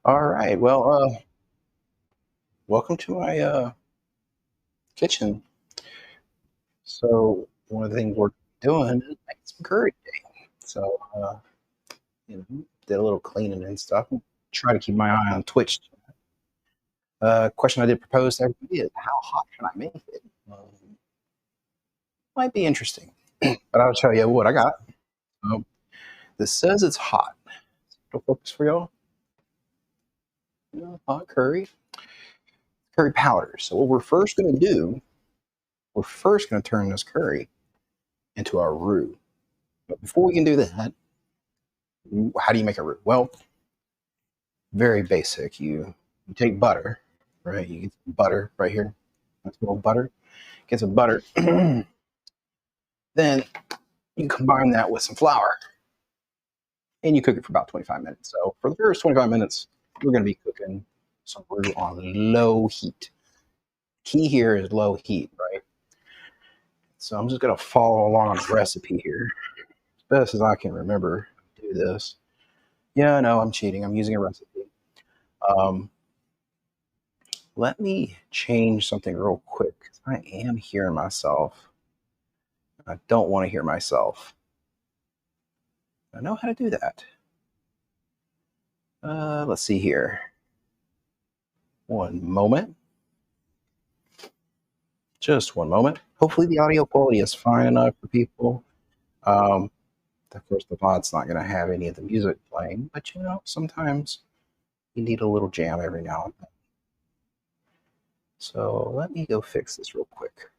All right. Well, welcome to my kitchen. So one of the things we're doing is making some curry today. So did a little cleaning and stuff. Try to keep my eye on Twitch. Question I did propose to everybody is how hot can I make it? Might be interesting, but I'll tell you what I got. Um, this says it's hot. It'll focus for y'all. Hot curry powder. So what we're first going to do, we're first going to turn this curry into our roux. But before we can do that, how do you make a roux? Well, very basic. You take butter, right? You get some butter right here. That's a little butter. Get some butter. Then you combine that with some flour and you cook it for about 25 minutes. So for the first 25 minutes, we're going to be cooking some roux on low heat. Key here is low heat, right? So I'm just going to follow along on the recipe here as best as I can remember to do this. Yeah, I know I'm cheating. I'm using a recipe. Let me change something real quick because I am hearing myself. I don't want to hear myself. I know how to do that. Let's see here. One moment. Just one moment. Hopefully the audio quality is fine enough for people. Of course, the pod's not going to have any of the music playing, but sometimes you need a little jam every now and then. So let me go fix this real quick.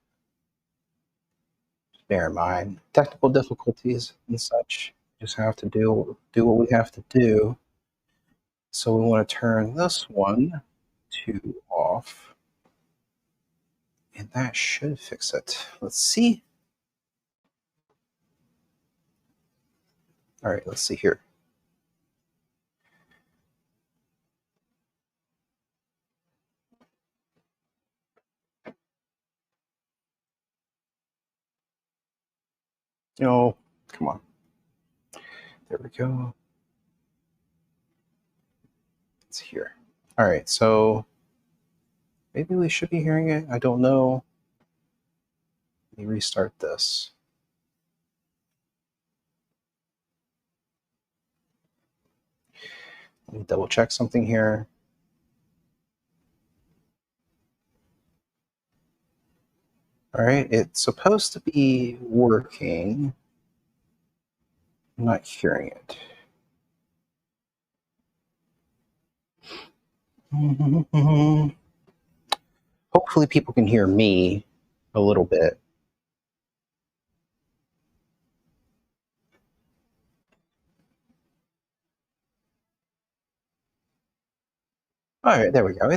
Bear in mind, technical difficulties and such. Just have to do what we have to do. So we want to turn this one to off. And that should fix it. Let's see. All right, let's see here. Oh, come on. There we go. It's here. All right, so maybe we should be hearing it. I don't know. Let me restart this. Let me double check something here. All right, it's supposed to be working. I'm not hearing it. Hopefully people can hear me a little bit. All right, there we go.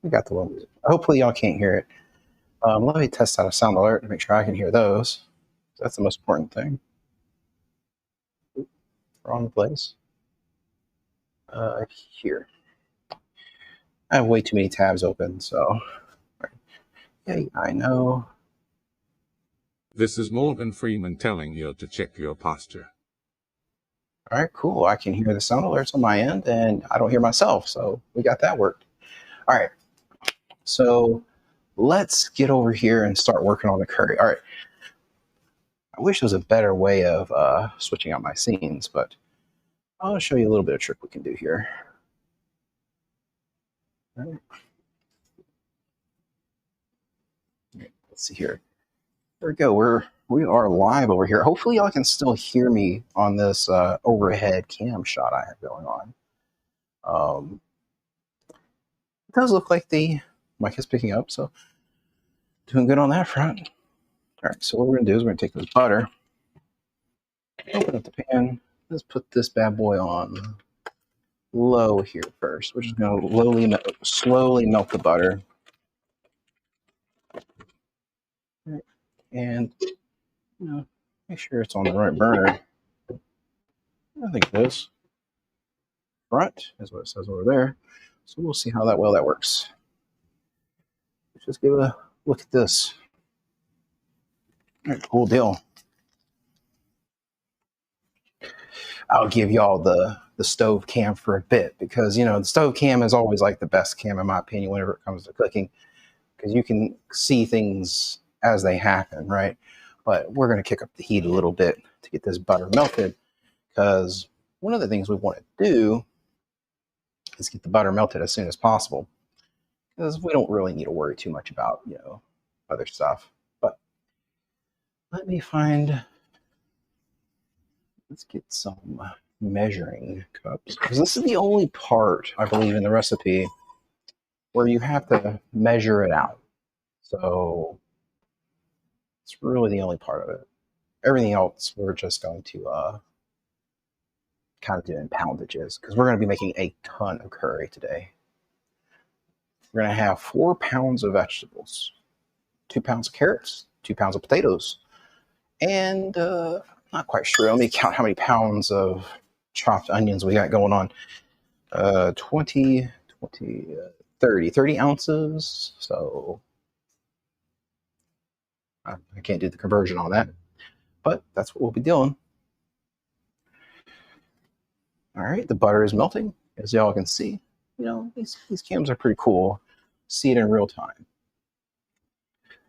We got the little music. Hopefully y'all can't hear it. Let me test out a sound alert to make sure I can hear those. That's the most important thing. Wrong place. Here. I have way too many tabs open, so. Yeah, I know. This is Morgan Freeman telling you to check your posture. All right, cool. I can hear the sound alerts on my end, and I don't hear myself, so we got that worked. All right, so let's get over here and start working on the curry. All right. I wish there was a better way of switching out my scenes, but I'll show you a little bit of trick we can do here. All right. Let's see here. There we go. We are live over here. Hopefully y'all can still hear me on this overhead cam shot I have going on. It does look like the mic is picking up, so doing good on that front. All right, so what we're gonna do is we're gonna take this butter, open up the pan. Let's put this bad boy on low here first. We're just gonna slowly melt the butter. Right. And make sure it's on the right burner. I think it is. Front is what it says over there. So we'll see how well that works. Let's just give a look at this. All right, cool deal. I'll give y'all the stove cam for a bit because the stove cam is always like the best cam in my opinion whenever it comes to cooking because you can see things as they happen, right? But we're going to kick up the heat a little bit to get this butter melted because one of the things we want to do is get the butter melted as soon as possible because we don't really need to worry too much about other stuff. But let me find. Let's get some measuring cups because this is the only part I believe in the recipe where you have to measure it out. So it's really the only part of it. Everything else we're just going to kind of do in poundages because we're going to be making a ton of curry today. We're going to have 4 pounds of vegetables, 2 pounds of carrots, 2 pounds of potatoes, and not quite sure. Let me count how many pounds of chopped onions we got going on. 20, 20, 30 ounces. So I can't do the conversion on that, but that's what we'll be doing. All right, the butter is melting, as y'all can see. These cams are pretty cool. See it in real time.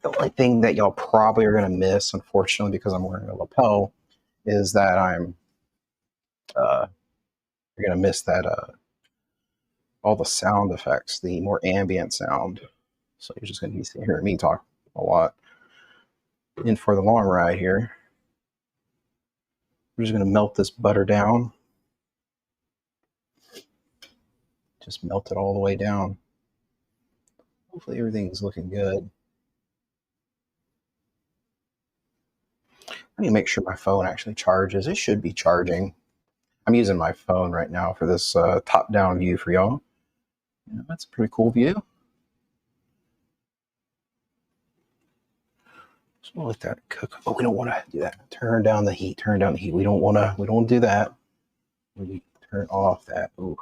The only thing that y'all probably are going to miss, unfortunately, because I'm wearing a lapel, is that you're going to miss that all the sound effects, the more ambient sound. So you're just going to be hearing me talk a lot. In for the long ride here. We're just going to melt this butter down. Just melt it all the way down. Hopefully everything's looking good. I need to make sure my phone actually charges. It should be charging. I'm using my phone right now for this top-down view for y'all. That's a pretty cool view. So we'll let that cook. Oh, we don't want to do that. Turn down the heat. Turn down the heat. We don't want to do that. We turn off that. Ooh.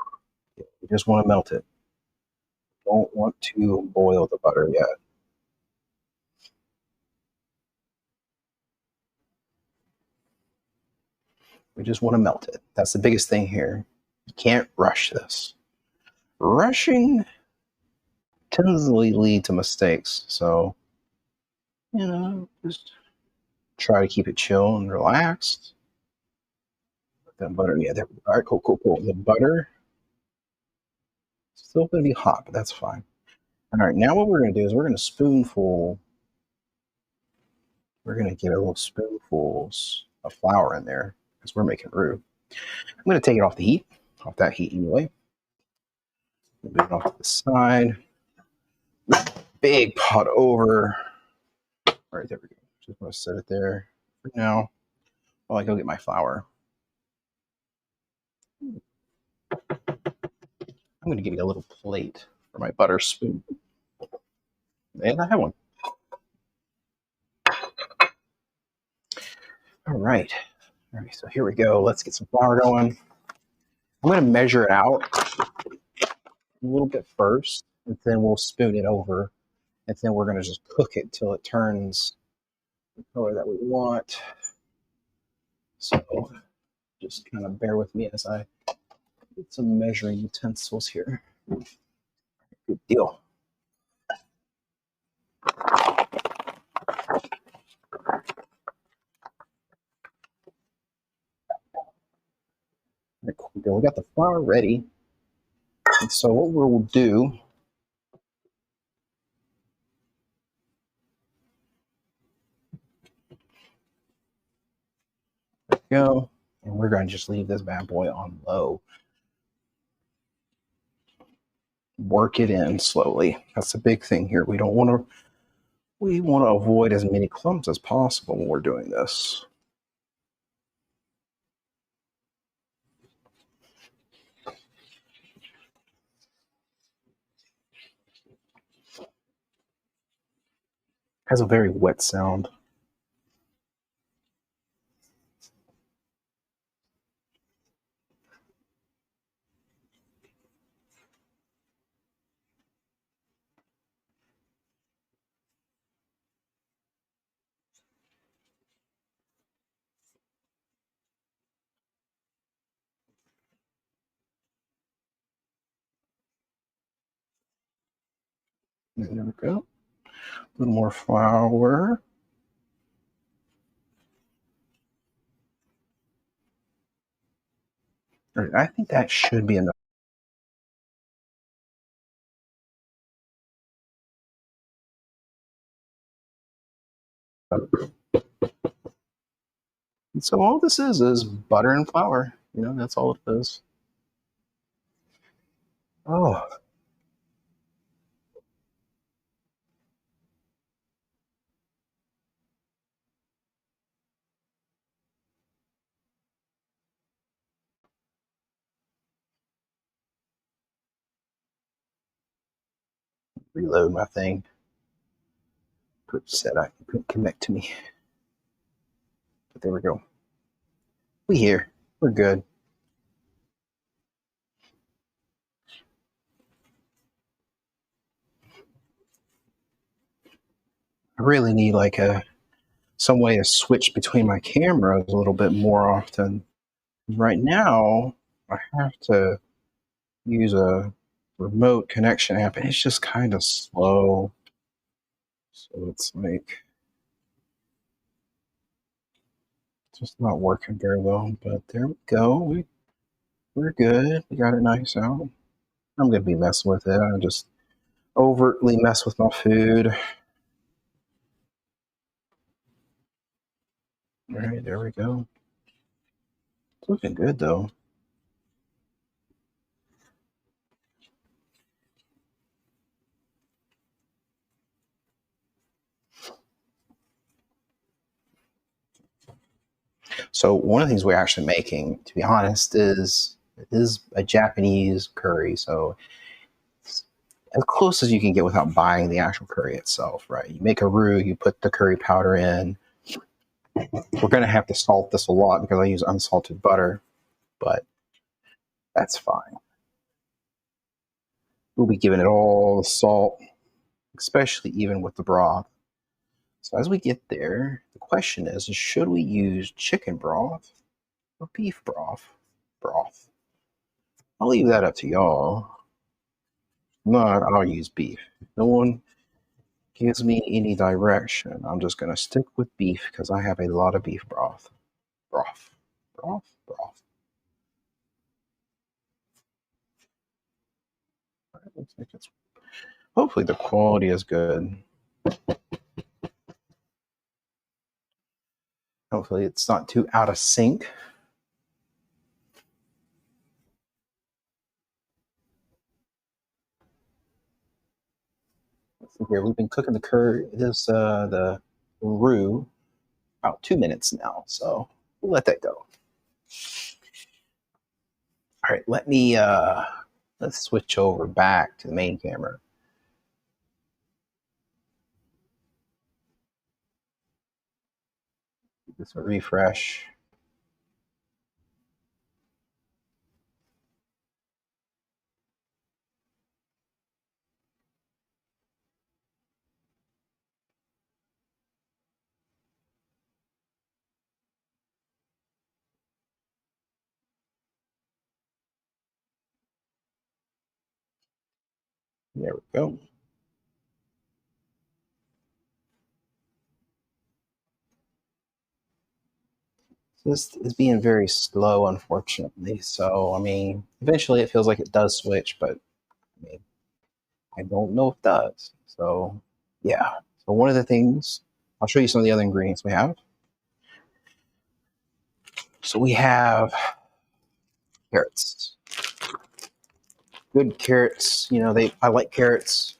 We just want to melt it. Don't want to boil the butter yet. We just want to melt it. That's the biggest thing here. You can't rush this. Rushing tends to lead to mistakes. So, just try to keep it chill and relaxed. Put that butter, yeah, there. All right, cool. The butter is still going to be hot, but that's fine. All right, now what we're going to do is we're going to get a little spoonfuls of flour in there because we're making roux. I'm going to take it off that heat anyway. Move it off to the side. Big pot over. All right, there we go. Just want to set it there for now while I go get my flour. I'm going to give you a little plate for my butter spoon. And I have one. All right, so here we go. Let's get some flour going. I'm going to measure it out a little bit first, and then we'll spoon it over, and then we're going to just cook it till it turns the color that we want. So just kind of bear with me as I get some measuring utensils here. Good deal. Right, cool. We got the flour ready. And so what we'll do go, and we're going to just leave this bad boy on low. Work it in slowly. That's the big thing here. We want to avoid as many clumps as possible when we're doing this. Has a very wet sound. There we go. A little more flour. I think that should be enough. And so all this is butter and flour. You know, that's all it is. Oh, reload my thing. It said I couldn't connect to me. But there we go. We here. We're good. I really need like some way to switch between my cameras a little bit more often. Right now, I have to use a remote connection app, and it's just kind of slow. So it's like just not working very well. But there we go. We're good. We got it nice out. I'm gonna be messing with it. I just overtly mess with my food. All right, there we go. It's looking good though. So one of the things we're actually making, to be honest, is a Japanese curry. So it's as close as you can get without buying the actual curry itself, right? You make a roux, you put the curry powder in. We're gonna have to salt this a lot because I use unsalted butter, but that's fine. We'll be giving it all the salt, especially even with the broth. So as we get there, the question is should we use chicken broth or beef broth? I'll leave that up to y'all. No, I'll use beef. No one gives me any direction. I'm just gonna stick with beef because I have a lot of beef broth. Broth. Right, looks like it's. Hopefully the quality is good. Hopefully it's not too out of sync. Let's see here. We've been cooking the curry. The roux about 2 minutes now, so we'll let that go. All right, let's switch over back to the main camera. Give this a refresh. There we go. This is being very slow, unfortunately. So, I mean, eventually it feels like it does switch, but I mean, I don't know if it does. So, yeah. So, one of the things, I'll show you some of the other ingredients we have. So, we have carrots. Good carrots. You know, I like carrots.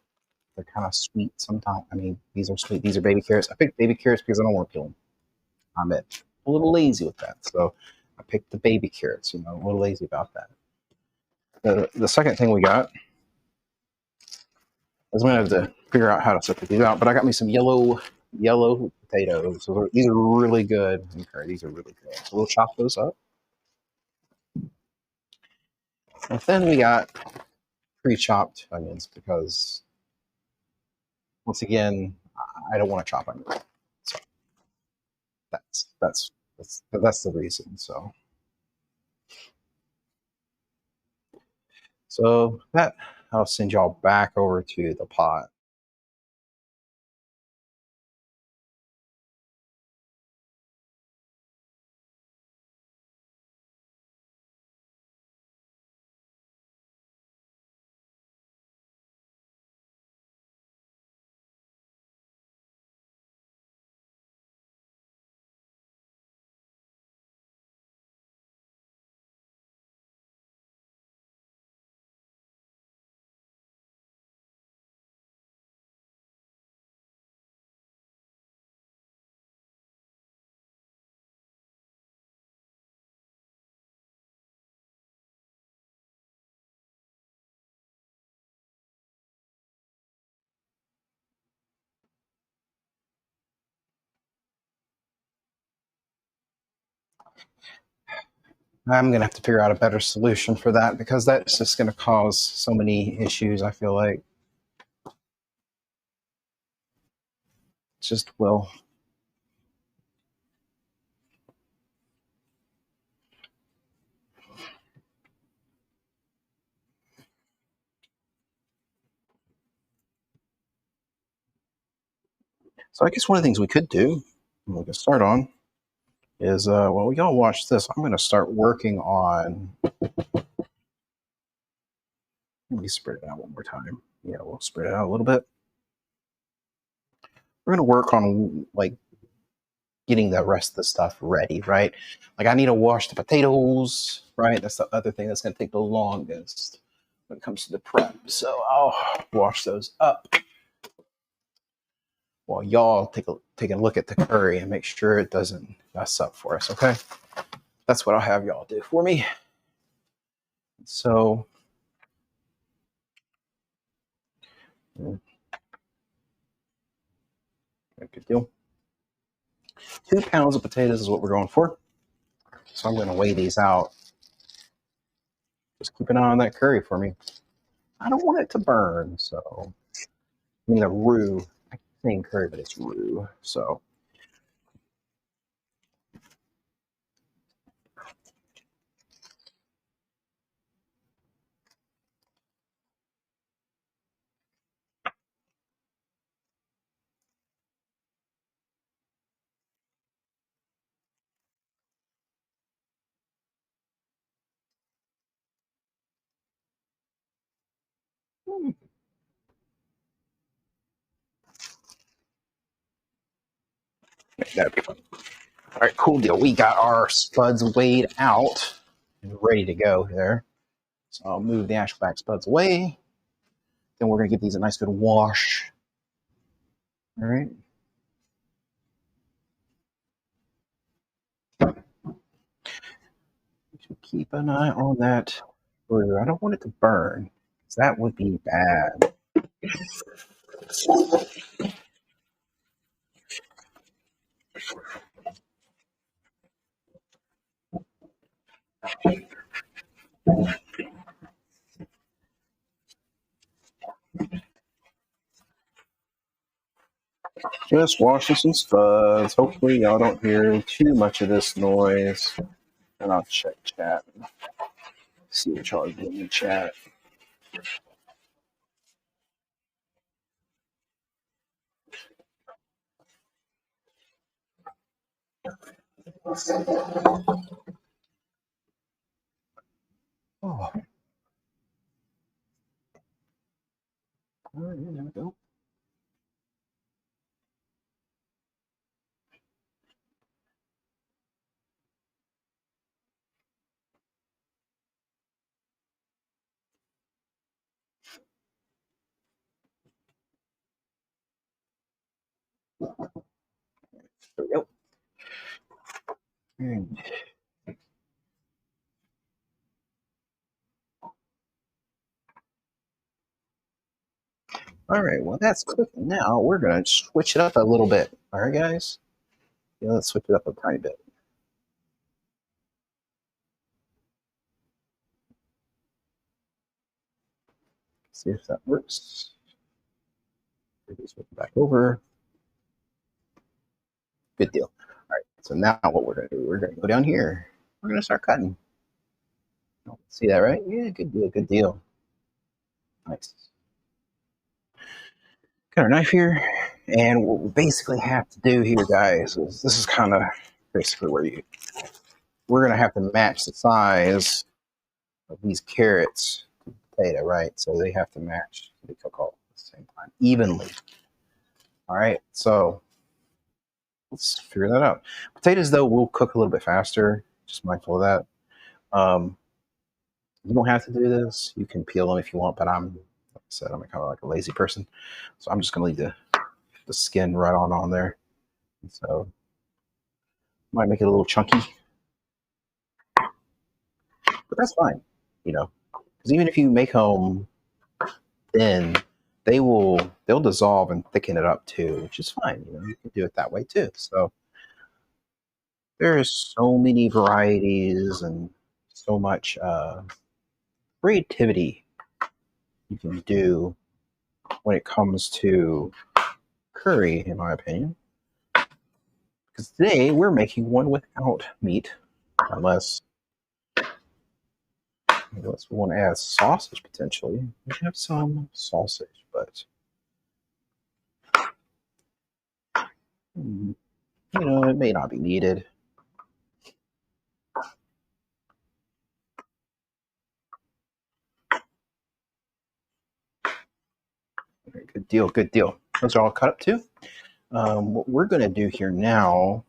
They're kind of sweet sometimes. I mean, these are sweet. These are baby carrots. I picked baby carrots because I don't want to peel them. I'm a little lazy with that. So, I picked the baby carrots. You know, a little lazy about that. The second thing we got is I'm gonna have to figure out how to separate these out. But I got me some yellow potatoes. So these are really good. Okay, these are really good. So we'll chop those up. And then we got pre-chopped onions because once again, I don't want to chop onions. So that's the reason. So that I'll send y'all back over to the pot. I'm going to have to figure out a better solution for that because that's just going to cause so many issues, I feel like. Just will. So I guess one of the things we could do, and we can start on, is while we all watch this, I'm going to start working on. Let me spread it out one more time. Yeah, we'll spread it out a little bit. We're going to work on like getting the rest of the stuff ready, right? Like I need to wash the potatoes, right? That's the other thing that's going to take the longest when it comes to the prep. So I'll wash those up while y'all take a look at the curry and make sure it doesn't mess up for us, okay? That's what I'll have y'all do for me. So good deal. 2 pounds of potatoes is what we're going for. So I'm going to weigh these out. Just keep an eye on that curry for me. I don't want it to burn, so I mean the roux. I keep saying curry, but it's roux. So that'd be fun. All right, cool deal. We got our spuds weighed out and ready to go there. So I'll move the actual back spuds away. Then we're going to give these a nice good wash. All right. Keep an eye on that roux. I don't want it to burn, because that would be bad. Just washing some spuds. Hopefully y'all don't hear too much of this noise. And I'll check chat. See what y'all are doing in chat. Oh. All right, there we go. There we go. And all right, well, that's cooking now. We're going to switch it up a little bit. All right, guys? Yeah, let's switch it up a tiny bit. See if that works. Maybe switch it back over. Good deal. All right, so now what we're going to do, we're going to go down here. We're going to start cutting. See that, right? Yeah, good deal, good deal. Nice. Got our knife here, and what we basically have to do here, guys, is this is kind of basically where we're going to have to match the size of these carrots to the potato, right? So they have to match, they cook all at the same time, evenly. All right, so let's figure that out. Potatoes, though, will cook a little bit faster. Just mindful of that. You don't have to do this. You can peel them if you want, but like I said, I'm kind of like a lazy person. So I'm just going to leave the skin right on there. So might make it a little chunky, but that's fine, because even if you make them thin, they'll dissolve and thicken it up too, which is fine. You can do it that way too. So there's so many varieties and so much creativity you can do when it comes to curry, in my opinion. Because today we're making one without meat, unless we want to add sausage potentially. We have some sausage, but it may not be needed. Good deal, good deal. Those are all cut up too. What we're going to do here now,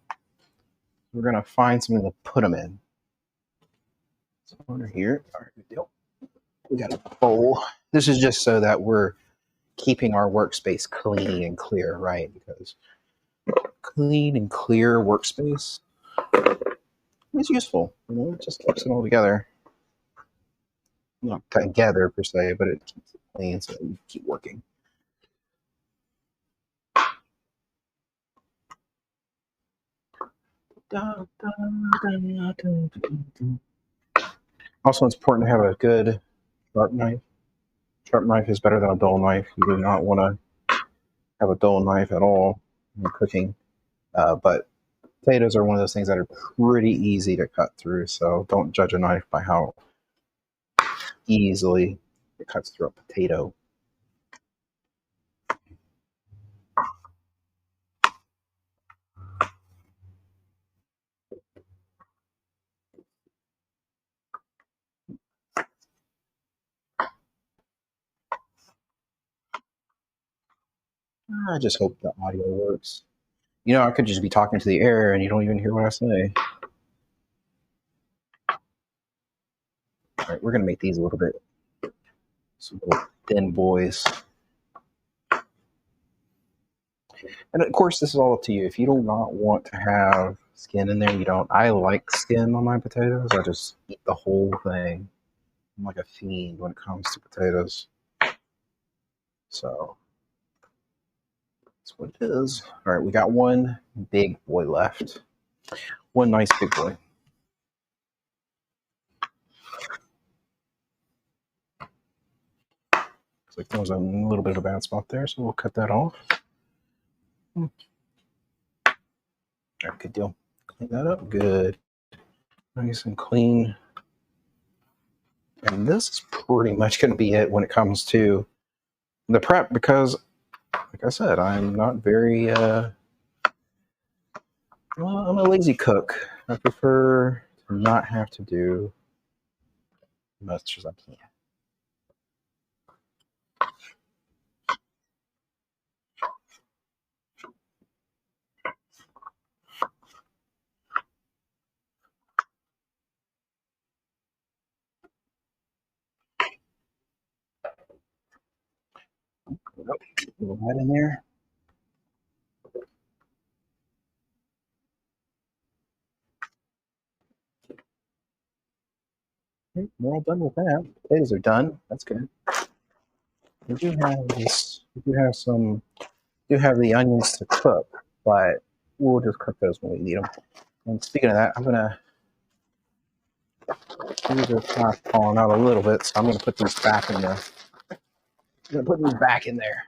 we're going to find something to put them in. So under here, all right, good deal. We got a bowl. This is just so that we're keeping our workspace clean and clear, right? Because clean and clear workspace is useful. It just keeps it all together. Not together per se, but it keeps it clean so that you keep working. Also, it's important to have a good sharp knife. Sharp knife is better than a dull knife. You do not want to have a dull knife at all when cooking. But potatoes are one of those things that are pretty easy to cut through, so don't judge a knife by how easily it cuts through a potato. I just hope the audio works. I could just be talking to the air and you don't even hear what I say. All right, we're going to make these a little bit some little thin boys. And of course, this is all up to you. If you do not want to have skin in there, you don't. I like skin on my potatoes. I just eat the whole thing. I'm like a fiend when it comes to potatoes. So that's what it is. All right, we got one big boy left. One nice big boy. Looks like there was a little bit of a bad spot there, so we'll cut that off. All right, good deal. Clean that up. Good. Nice and clean. And this is pretty much going to be it when it comes to the prep because, like I said, I'm not very, I'm a lazy cook. I prefer to not have to do as much as I can. Put that in there. Okay, we're all done with that. Potatoes are done. That's good. We do have this. We do have some. We do have the onions to cook, but we'll just cook those when we need them. And speaking of that, I'm gonna. These are kind of falling out a little bit, so I'm gonna put these back in there. I'm gonna put these back in there.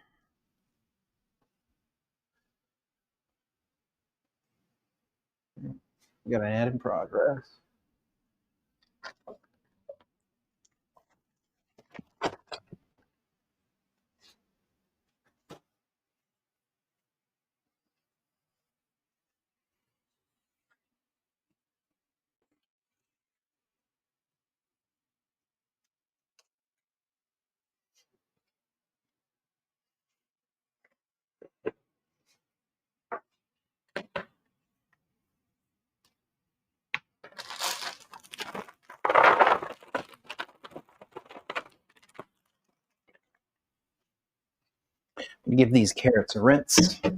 We got an ad in progress. Give these carrots a rinse. There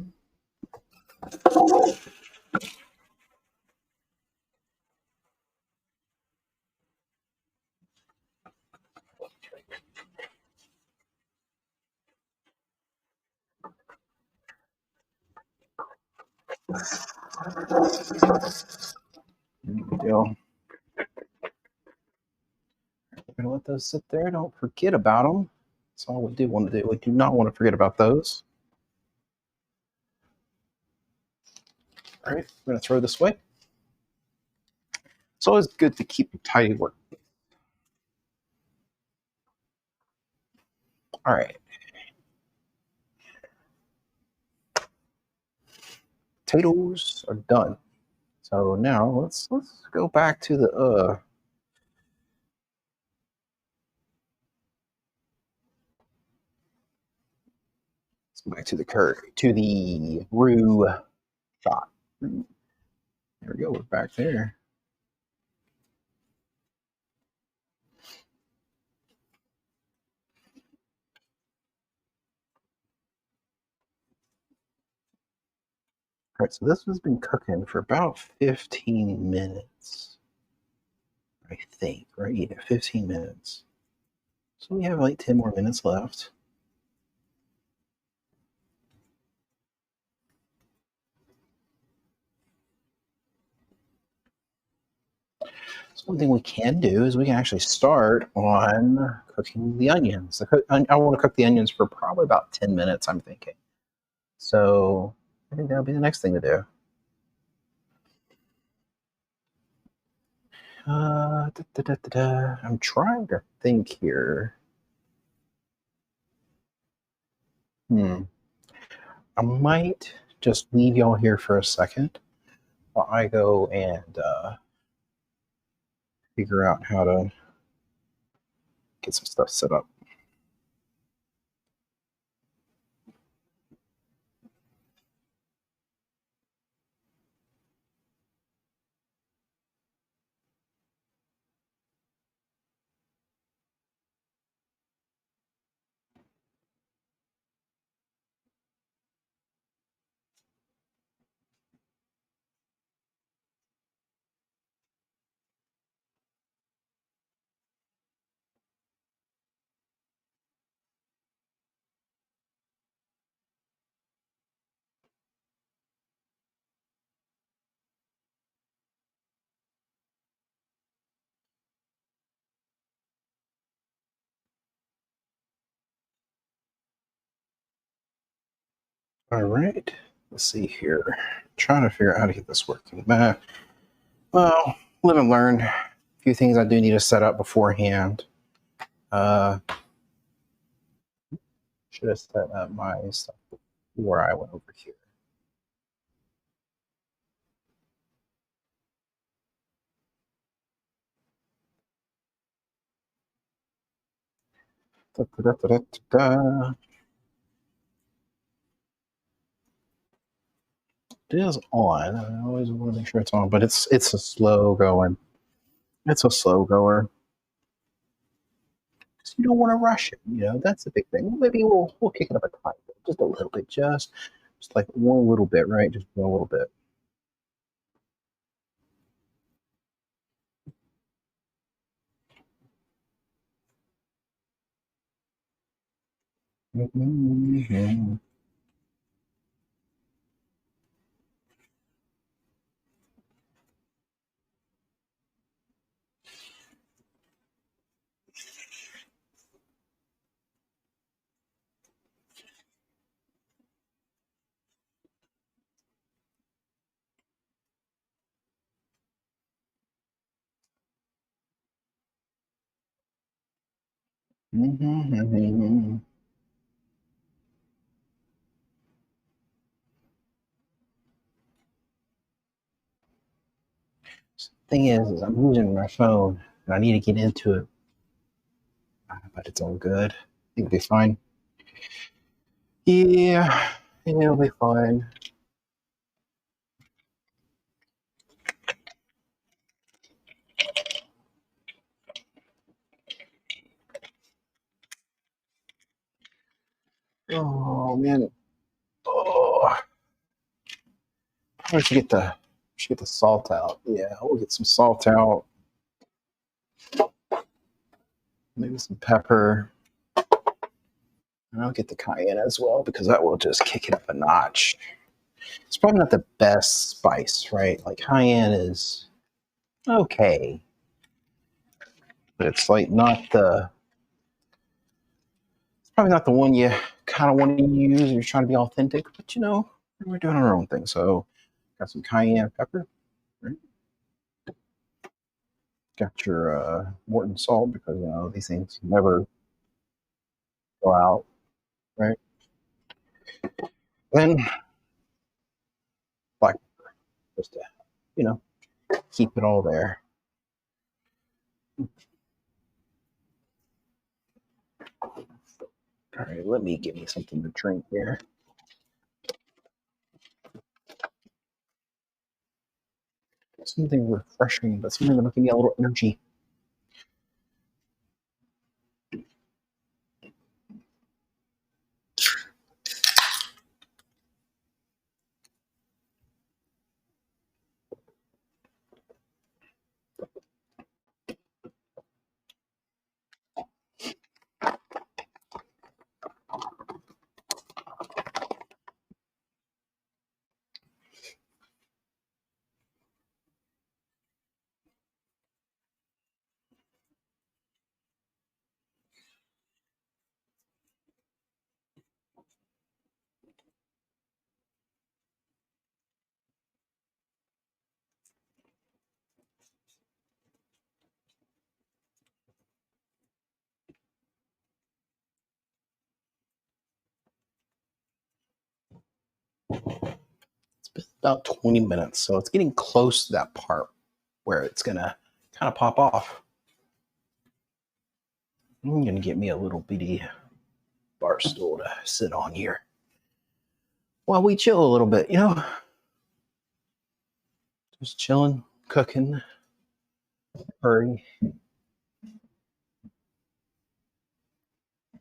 we go. gonna let those sit there. Don't forget about them. That's all we do want to do. We do not want to forget about those. All right, I'm gonna throw this away. It's always good to keep a tidy work. All right. Potatoes are done. So now let's go back to the let's go back to the curry, to the roux shot. There we go. We're back there. All right, so this has been cooking for about 15 minutes, I think, right? Yeah, 15 minutes. So we have like 10 more minutes left. So one thing we can do is we can actually start on cooking the onions. I want to cook the onions for probably about 10 minutes, I'm thinking. So I think that'll be the next thing to do. I'm trying to think here. I might just leave y'all here for a second while I go and figure out how to get some stuff set up. All right, let's see here. Trying to figure out how to get this working. Well, live and learn. A few things I do need to set up beforehand. Should have set up my stuff before I went over here. Da, da, da, da, da. It is on. I always want to make sure it's on, but it's a slow going. It's a slow goer. You don't want to rush it. You know, that's the big thing. Maybe we'll kick it up a tiny bit, just a little bit, just like one little bit, right? Just one little bit. Mm-hmm. Mm-hmm. Thing is I'm using my phone and I need to get into it, but it's all good. I think it'll be fine. Yeah, it'll be fine. Oh man. Oh, I should get the salt out. Yeah, we'll get some salt out. Maybe some pepper. And I'll get the cayenne as well because that will just kick it up a notch. It's probably not the best spice, right? Like cayenne is okay. but it's like not the probably not the one you kind of want to use if you're trying to be authentic. But we're doing our own thing. So got some cayenne pepper, right? Got your Morton salt because these things never go out, right? Then black pepper, just to you know keep it all there. All right, let me give me something to drink here. Something refreshing, but something that'll give me a little energy. It's been about 20 minutes, so it's getting close to that part where it's gonna kind of pop off. I'm gonna get me a little bitty bar stool to sit on here while we chill a little bit. Just chilling, cooking, hurry.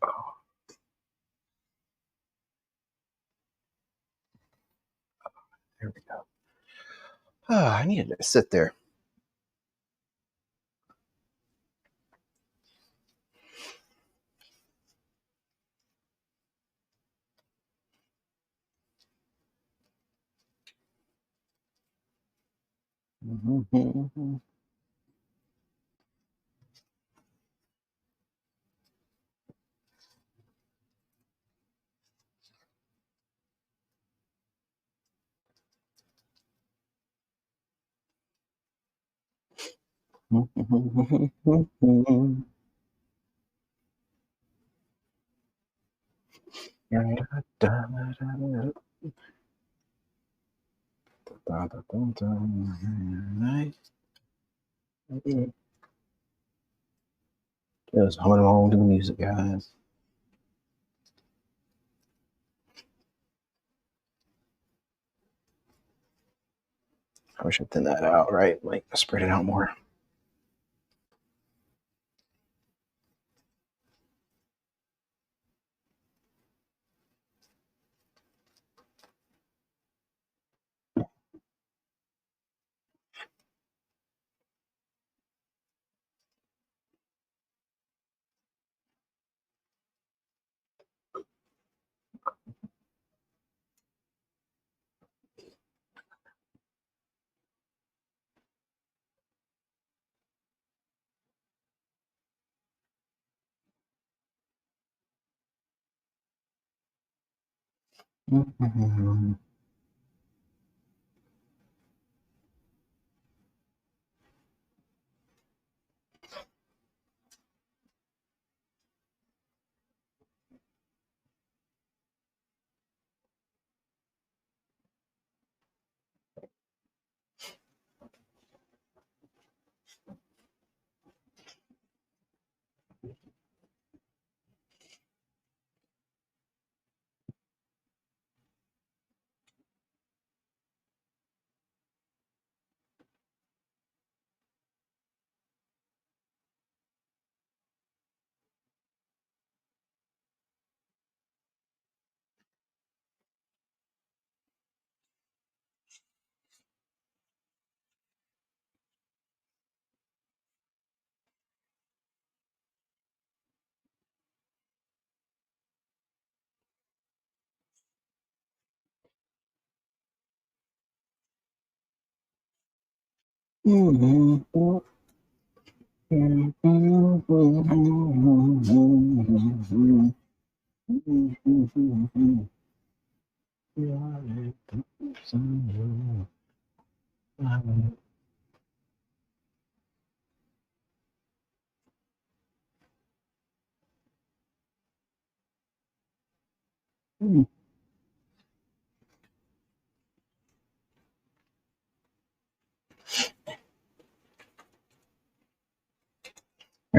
Oh, there we go. I needed to sit there. Mm-hmm. Just humming along to the music, guys. I should thin that out, right? Like spread it out more. Mm-hmm. Mm-hmm. All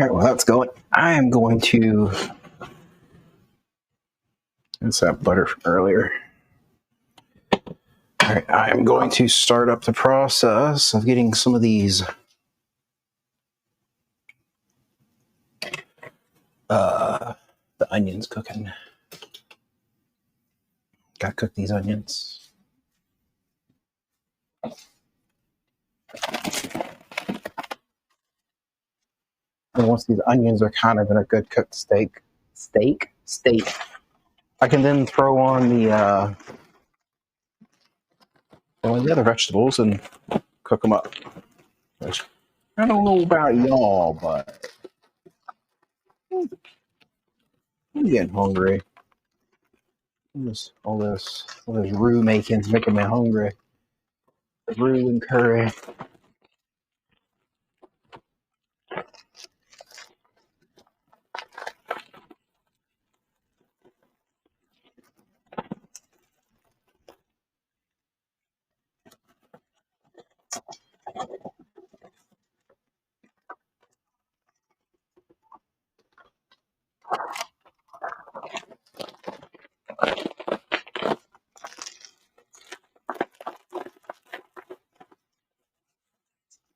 right, well, that's going. I am going to. That's that butter from earlier. All right, I am going to start up the process of getting some of these the onions cooking. Gotta cook these onions. And once these onions are kind of in a good cooked state, I can then throw on the other vegetables and cook them up. Which, I don't know about y'all, but I'm getting hungry. All this roux making's making me hungry. The roux and curry.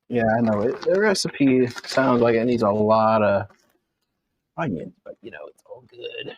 Yeah, I know it. The recipe sounds like it needs a lot of onions, but it's all good.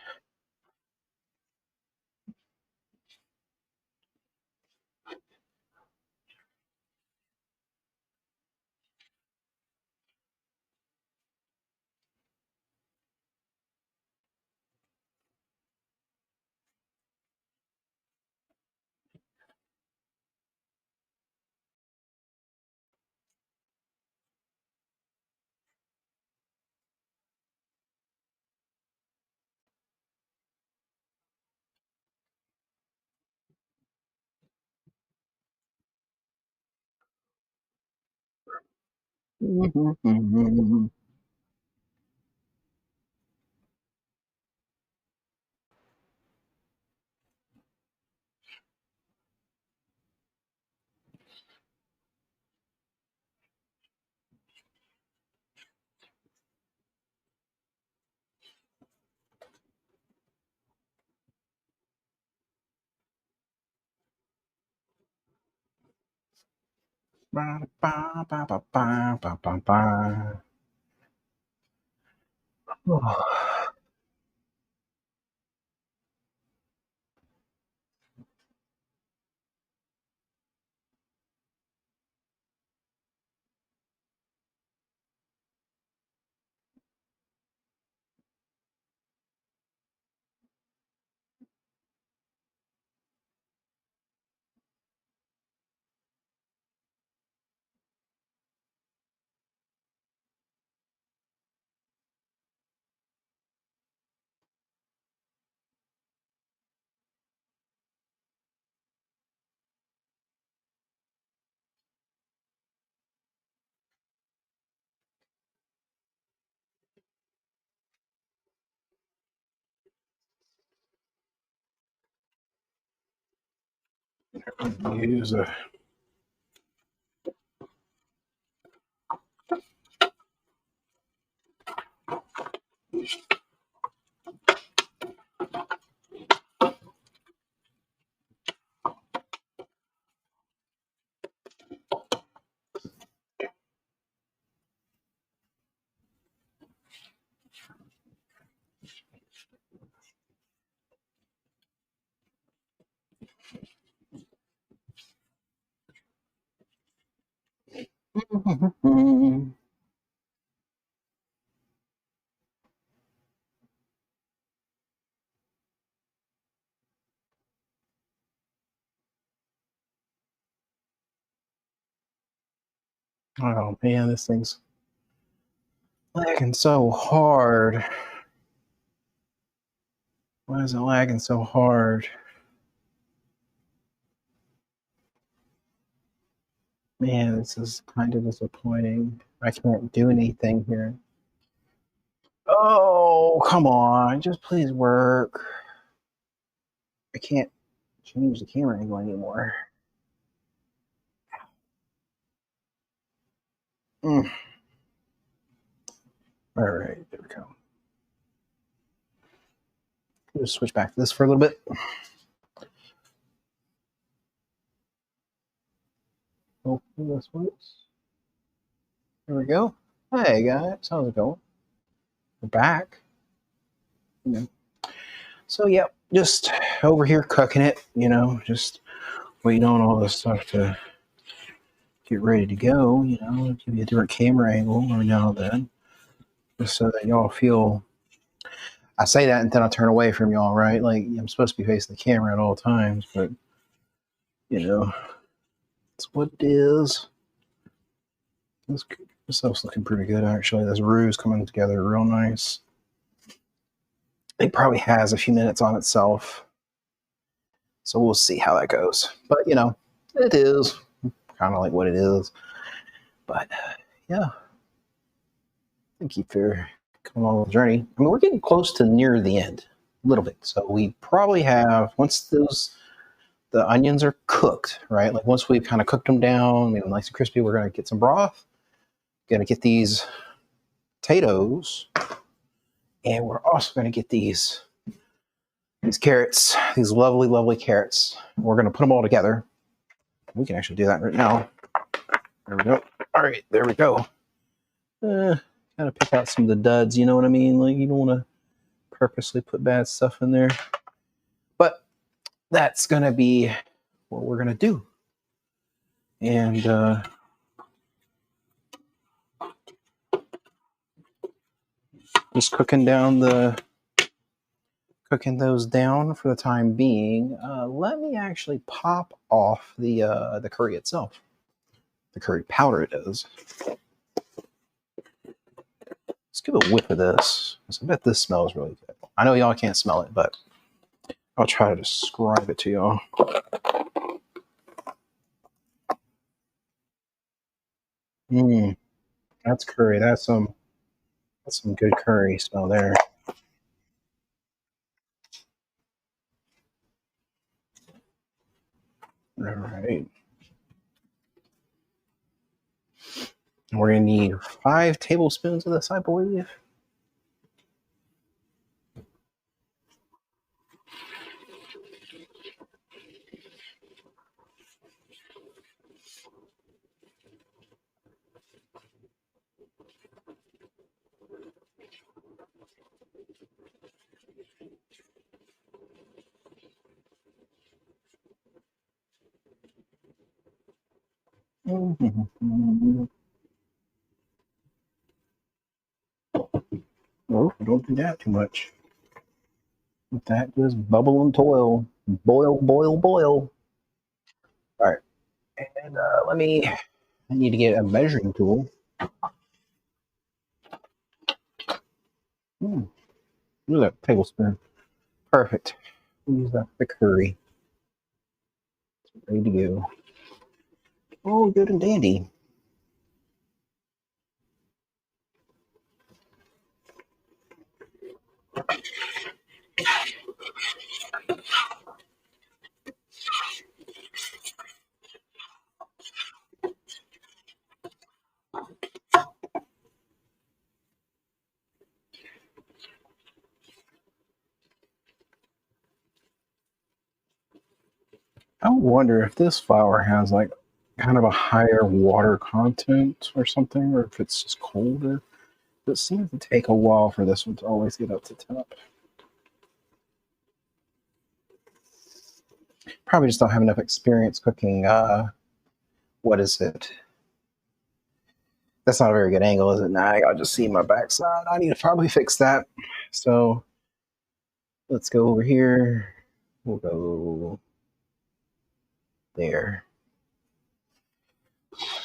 Use a oh man, this thing's Lagging so hard. Why is it lagging so hard? Man, this is kind of disappointing. I can't do anything here. Oh, come on. Just please work. I can't change the camera angle anymore. Mm. All right, there we go. Just switch back to this for a little bit. Hopefully this works. There we go. Hey guys, how's it going? We're back. So yeah, just over here cooking it, just waiting on all this stuff to get ready to go, give you a different camera angle every now and then. Just so that y'all feel I say that and then I turn away from y'all, right? Like I'm supposed to be facing the camera at all times, but it's what it is. This stuff's looking pretty good actually. This ruse coming together real nice. It probably has a few minutes on itself. So we'll see how that goes. But it is kind of like what it is. But yeah. Thank you for coming on the journey. I mean, we're getting close to near the end, a little bit. So we probably have, once the onions are cooked, right? Like once we've kind of cooked them down, made them nice and crispy, we're going to get some broth. Going to get these potatoes, and we're also going to get these carrots, these lovely, lovely carrots. We're going to put them all together. We can actually do that right now. There we go. All right, there we go. Kind of pick out some of the duds, you know what I mean? Like you don't want to purposely put bad stuff in there. But that's going to be what we're going to do. And just cooking those down for the time being. Let me actually pop off the curry itself. The curry powder it is. Let's give a whiff of this. I bet this smells really good. I know y'all can't smell it, but I'll try to describe it to y'all. That's curry. That's some good curry smell there. All right. We're going to need 5 tablespoons of this, I believe. Oh, don't do that too much. Let that just bubble and toil. Boil, boil, boil. All right. And I need to get a measuring tool. Look at that tablespoon. Perfect. We'll use that for the curry. It's ready to go. Oh, good and dandy. I wonder if this flour has like kind of a higher water content or something, or if it's just colder. It seems to take a while for this one to always get up to temp. Probably just don't have enough experience cooking. What is it? That's not a very good angle, is it? Nah, I'll just see my backside. I need to probably fix that. So let's go over here. We'll go there.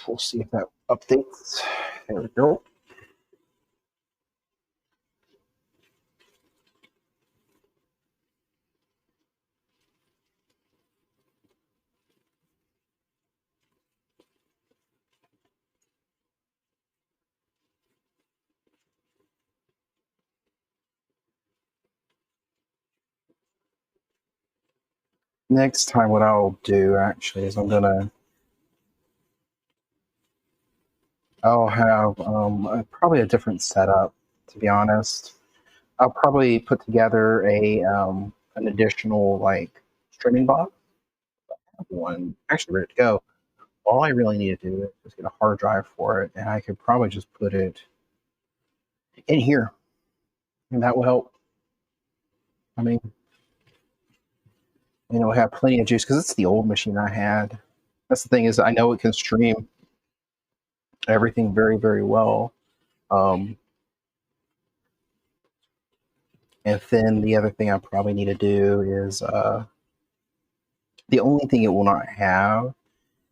We'll see if that updates. There we go. Next time, what I'll do actually is I'll have probably a different setup. To be honest, I'll probably put together an additional like streaming box. One actually ready to go. All I really need to do is get a hard drive for it, and I could probably just put it in here, and that will help. I mean, have plenty of juice because it's the old machine I had. That's the thing is I know it can stream everything very, very well. Um, and then the other thing I probably need to do is the only thing it will not have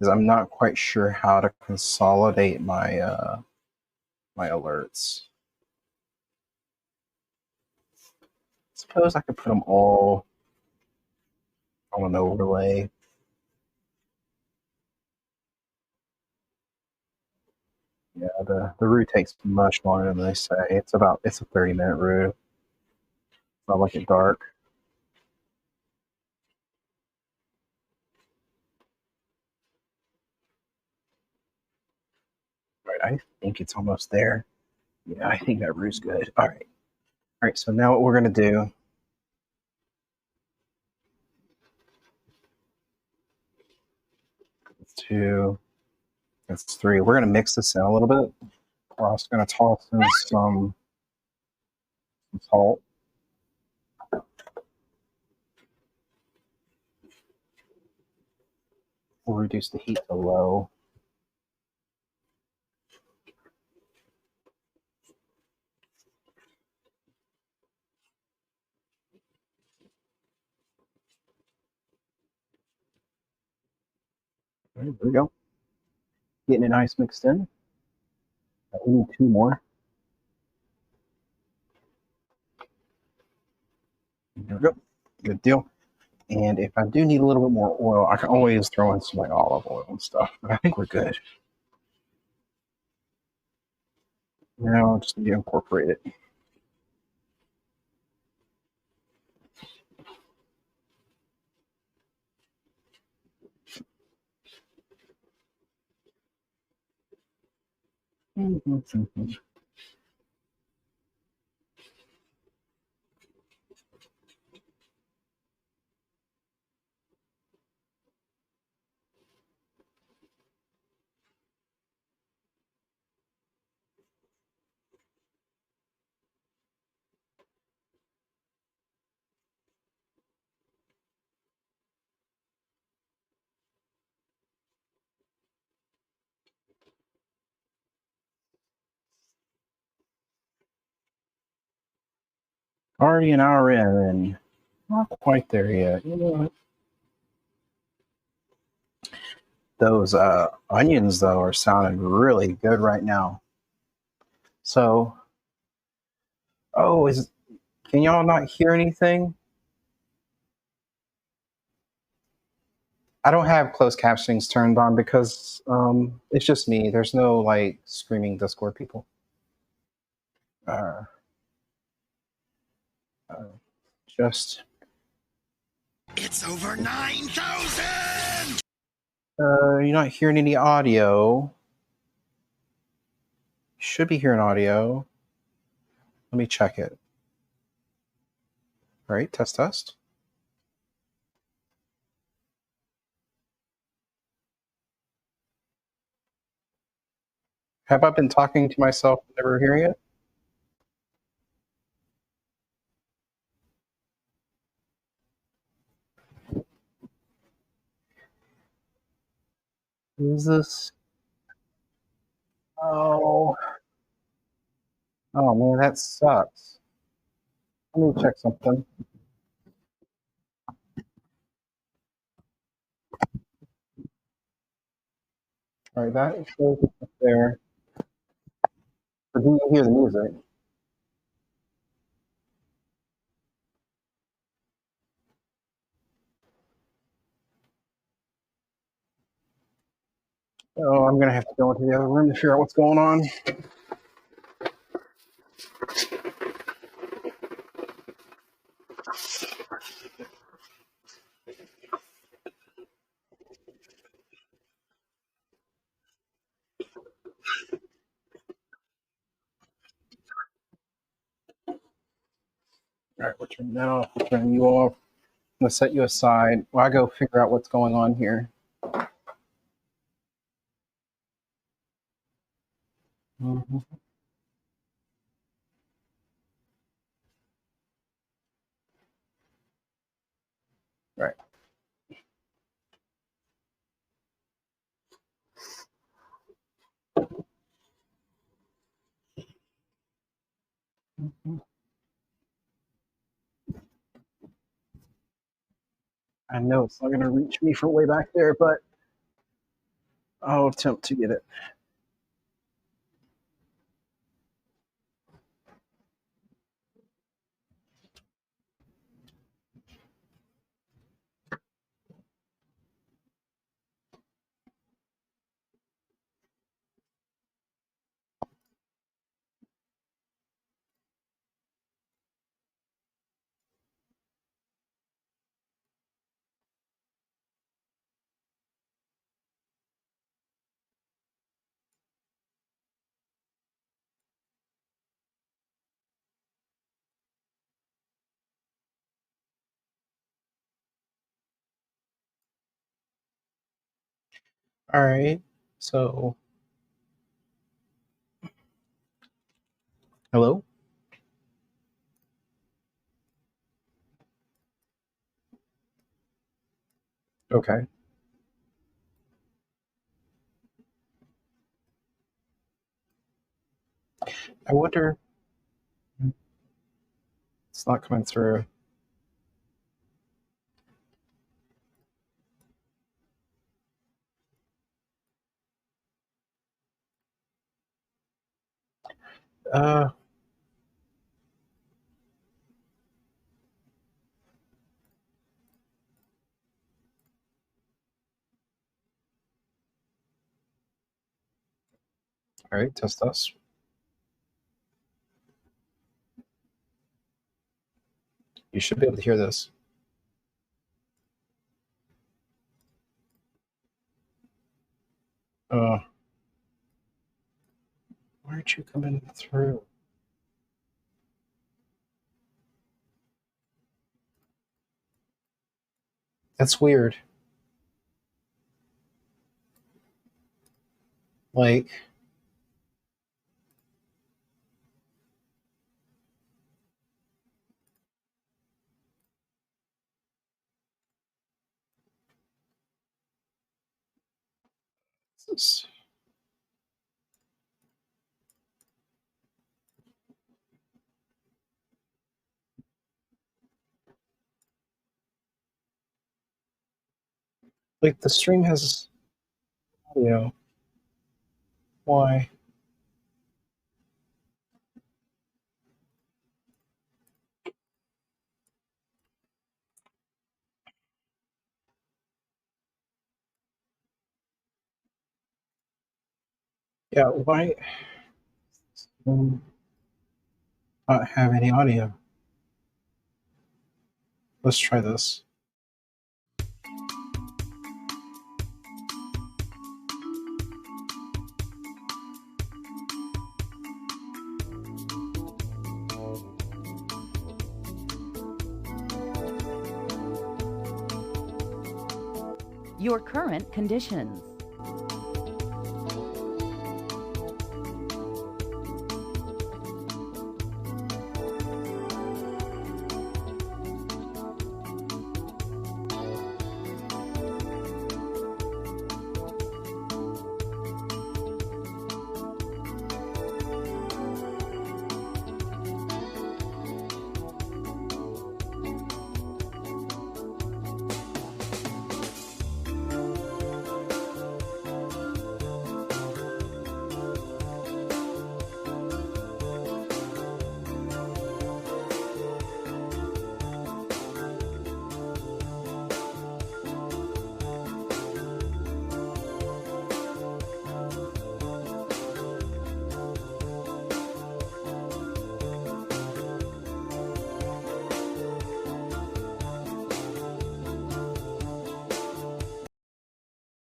is I'm not quite sure how to consolidate my alerts. Suppose I could put them all on an overlay. Yeah, the route takes much longer than they say. It's a 30-minute route. It's not like it dark. Right, I think it's almost there. Yeah, I think that route's good. All right. So now what we're gonna do? That's 2. That's 3. We're gonna mix this in a little bit. We're also gonna toss in some salt. We'll reduce the heat to low. There we go. Getting it nice mixed in. We need 2 more. There we go. Good deal. And if I do need a little bit more oil, I can always throw in some like olive oil and stuff. But I think we're good. Now I just need to incorporate it. Already an hour in, and not quite there yet. Those onions, though, are sounding really good right now. So, can y'all not hear anything? I don't have closed captionings turned on because it's just me. There's no like screaming Discord people. Uh, just It's over 9,000! you're not hearing any audio. You should be hearing audio. Let me check it. All right, test. Have I been talking to myself and never hearing it? Is this? Oh man, that sucks. Let me check something. All right, that shows up there. Or do you hear the music? Oh, I'm gonna have to go into the other room to figure out what's going on. turn that off. We'll turn you off. I'm gonna set you aside while I go figure out what's going on here. Mhm. Right. Mhm. I know it's not gonna reach me from way back there, but I'll attempt to get it. All right. So, hello? Okay. I wonder. It's not coming through. Uh, all right. Test us. You should be able to hear this. Why aren't you coming through? That's weird. Like, this. Like the stream has audio. Why? Yeah, why not have any audio? Let's try this. Your current conditions.